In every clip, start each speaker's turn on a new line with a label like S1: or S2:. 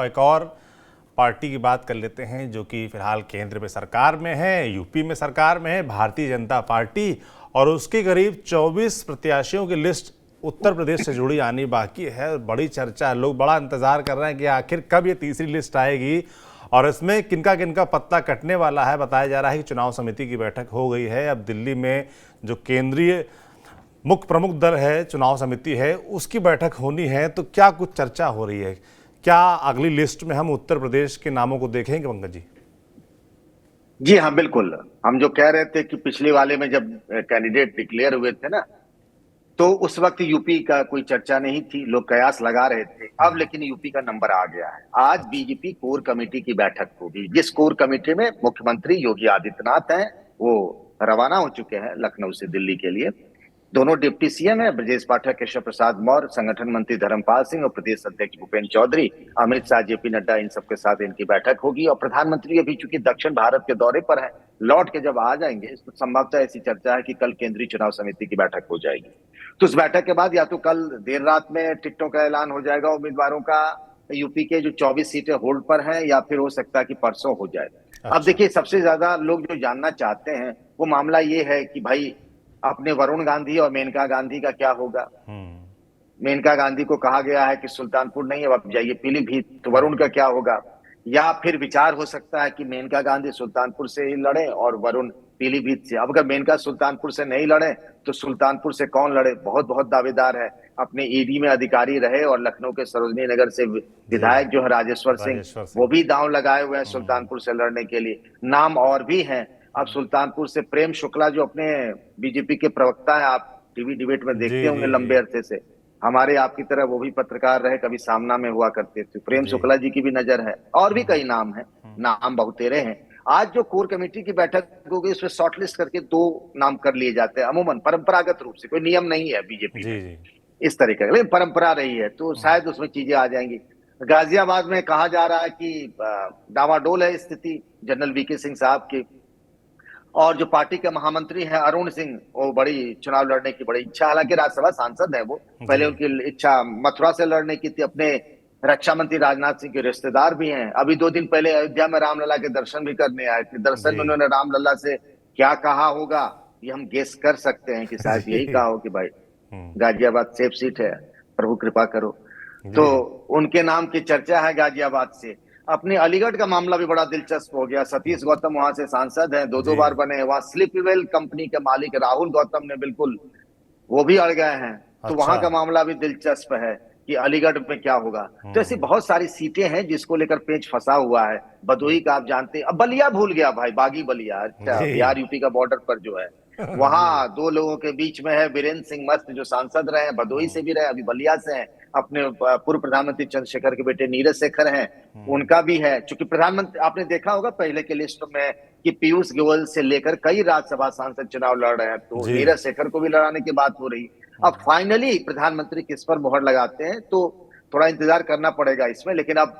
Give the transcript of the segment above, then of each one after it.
S1: एक और पार्टी की बात कर लेते हैं जो कि फिलहाल केंद्र में सरकार में है, यूपी में सरकार में है, भारतीय जनता पार्टी। और उसके करीब 24 प्रत्याशियों की लिस्ट उत्तर प्रदेश से जुड़ी आनी बाकी है। बड़ी चर्चा है, लोग बड़ा इंतजार कर रहे हैं कि आखिर कब ये तीसरी लिस्ट आएगी और इसमें किनका किनका पत्ता कटने वाला है। बताया जा रहा है कि चुनाव समिति की बैठक हो गई है। अब दिल्ली में जो केंद्रीय मुख्य प्रमुख दल है, चुनाव समिति है, उसकी बैठक होनी है। तो क्या कुछ चर्चा हो रही है? क्या अगली लिस्ट में हम उत्तर प्रदेश के नामों को देखेंगे पंकज जी?
S2: जी हाँ, बिल्कुल। हम जो कह रहे थे कि पिछले वाले में जब कैंडिडेट डिक्लेयर हुए थे ना, तो उस वक्त यूपी का कोई चर्चा नहीं थी, लोग कयास लगा रहे थे। अब लेकिन यूपी का नंबर आ गया है। आज
S1: अच्छा।
S2: बीजेपी कोर कमेटी की बैठक होगी, जिस कोर कमेटी में मुख्यमंत्री योगी आदित्यनाथ हैं, वो रवाना हो चुके हैं लखनऊ से दिल्ली के लिए। दोनों डिप्टी सीएम है, ब्रजेश पाठक, केशव प्रसाद मौर्य, संगठन मंत्री धर्मपाल सिंह और प्रदेश अध्यक्ष भूपेंद्र चौधरी, अमित शाह, जेपी नड्डा, इन सबके साथ इनकी बैठक होगी। और प्रधानमंत्री अभी चूंकि दक्षिण भारत के दौरे पर है, लौट के जब आ जाएंगे तो संभवतः ऐसी चर्चा है कि कल केंद्रीय चुनाव समिति की बैठक हो जाएगी। तो उस बैठक के बाद या तो कल देर रात में टिकटों का ऐलान हो जाएगा उम्मीदवारों का, यूपी के जो 24 सीटें होल्ड पर हैं, या फिर हो सकता है कि परसों हो जाए। अब
S1: अच्छा।
S2: देखिए, सबसे ज्यादा लोग जो जानना चाहते हैं वो मामला ये है कि भाई अपने वरुण गांधी और मेनका गांधी का क्या होगा। मेनका गांधी को कहा गया है कि सुल्तानपुर नहीं, अब जाइए पीलीभीत, तो वरुण का क्या होगा? या फिर विचार हो सकता है कि मेनका गांधी सुल्तानपुर से ही लड़े और वरुण पीलीभीत से। अब अगर मेनका सुल्तानपुर से नहीं लड़े तो सुल्तानपुर से कौन लड़े? बहुत बहुत दावेदार है, अपने ईडी में अधिकारी रहे और लखनऊ के सरोजनी नगर से
S1: जी।
S2: विधायक जो है राजेश्वर सिंह,
S1: राजेश्वर
S2: वो
S1: सिंह।
S2: भी दांव लगाए हुए हैं सुल्तानपुर से लड़ने के लिए। नाम और भी हैं। अब सुल्तानपुर से प्रेम शुक्ला जो अपने बीजेपी के प्रवक्ता है, आप टीवी डिबेट में
S1: जी
S2: देखते होंगे
S1: जी जी।
S2: लंबे अरसे से, हमारे आपकी तरह वो भी पत्रकार रहे, कभी सामना में हुआ करते थे। प्रेम
S1: जी।
S2: शुक्ला जी की भी नजर है, और भी कई नाम हैं, नाम बहुतेरे हैं। आज जो कोर कमेटी की बैठक होगी उसमें शॉर्टलिस्ट करके 2 नाम कर लिए जाते हैं, अमूमन परंपरागत रूप से, कोई नियम नहीं है बीजेपी में
S1: जी जी।
S2: इस तरीके का, लेकिन परंपरा रही है, तो शायद उसमें चीजें आ जाएंगी। गाजियाबाद में कहा जा रहा है कि डावाडोल है स्थिति जनरल वीके सिंह साहब की, और जो पार्टी के महामंत्री हैं अरुण सिंह, वो बड़ी चुनाव लड़ने की बड़ी इच्छा, हालांकि राज्यसभा सांसद है वो,
S1: जी।
S2: पहले उनकी इच्छा मथुरा से लड़ने की थी, अपने रक्षा मंत्री राजनाथ सिंह के रिश्तेदार भी हैं। अभी 2 दिन पहले अयोध्या में रामलला के दर्शन भी करने आए थे। दर्शन
S1: जी।
S2: में उन्होंने रामलला से क्या कहा होगा, ये हम गेस कर सकते हैं कि शायद यही
S1: जी।
S2: कहा हो कि भाई गाजियाबाद सेफ सीट है, प्रभु कृपा करो। तो
S1: जी।
S2: उनके नाम की चर्चा है गाजियाबाद से। अपने अलीगढ़ का मामला भी बड़ा दिलचस्प हो गया। सतीश गौतम वहां से सांसद हैं, 2 2
S1: जी।
S2: बार बने हैं। वहां स्लिपवेल कंपनी के मालिक राहुल गौतम ने बिल्कुल, वो भी अड़ गए हैं। तो
S1: अच्छा।
S2: वहां का मामला भी दिलचस्प है कि अलीगढ़ में क्या होगा। तो ऐसी बहुत सारी सीटें हैं जिसको लेकर पेच फंसा हुआ है। भदोही का आप जानते हैं, अब बलिया भूल गया भाई, बागी बलिया, अच्छा,
S1: जी।
S2: बिहार यूपी का बॉर्डर पर जो है,
S1: जी।
S2: वहां 2 लोगों के बीच में है। वीरेंद्र सिंह मस्त जो सांसद रहे हैं, भदोही से भी रहे, अभी बलिया से हैं। अपने पूर्व प्रधानमंत्री चंद्रशेखर के बेटे नीरज शेखर हैं, उनका भी है। चूंकि प्रधानमंत्री, आपने देखा होगा पहले के लिस्ट में कि पीयूष गोयल से लेकर कई राज्यसभा सांसद चुनाव लड़ रहे हैं, तो
S1: जी।
S2: नीरज शेखर को भी लड़ाने की बात हो रही। अब फाइनली प्रधानमंत्री किस पर मोहर लगाते हैं, तो थोड़ा इंतजार करना पड़ेगा इसमें। लेकिन अब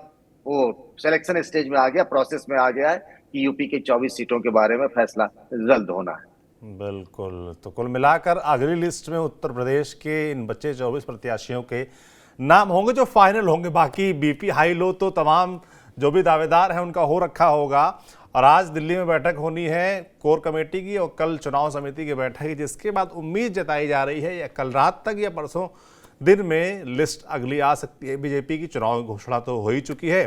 S2: वो सिलेक्शन स्टेज में आ गया, प्रोसेस में आ गया है कि यूपी के 24 सीटों के बारे में फैसला जल्द होना है।
S1: बिल्कुल। तो कुल मिलाकर अगली लिस्ट में उत्तर प्रदेश के इन बचे 24 प्रत्याशियों के नाम होंगे जो फाइनल होंगे। बाकी बीपी हाई लो तो तमाम जो भी दावेदार हैं उनका हो रखा होगा। और आज दिल्ली में बैठक होनी है कोर कमेटी की और कल चुनाव समिति की बैठक है, जिसके बाद उम्मीद जताई जा रही है या कल रात तक या परसों दिन में लिस्ट अगली आ सकती है। बीजेपी की चुनाव घोषणा तो हो ही चुकी है।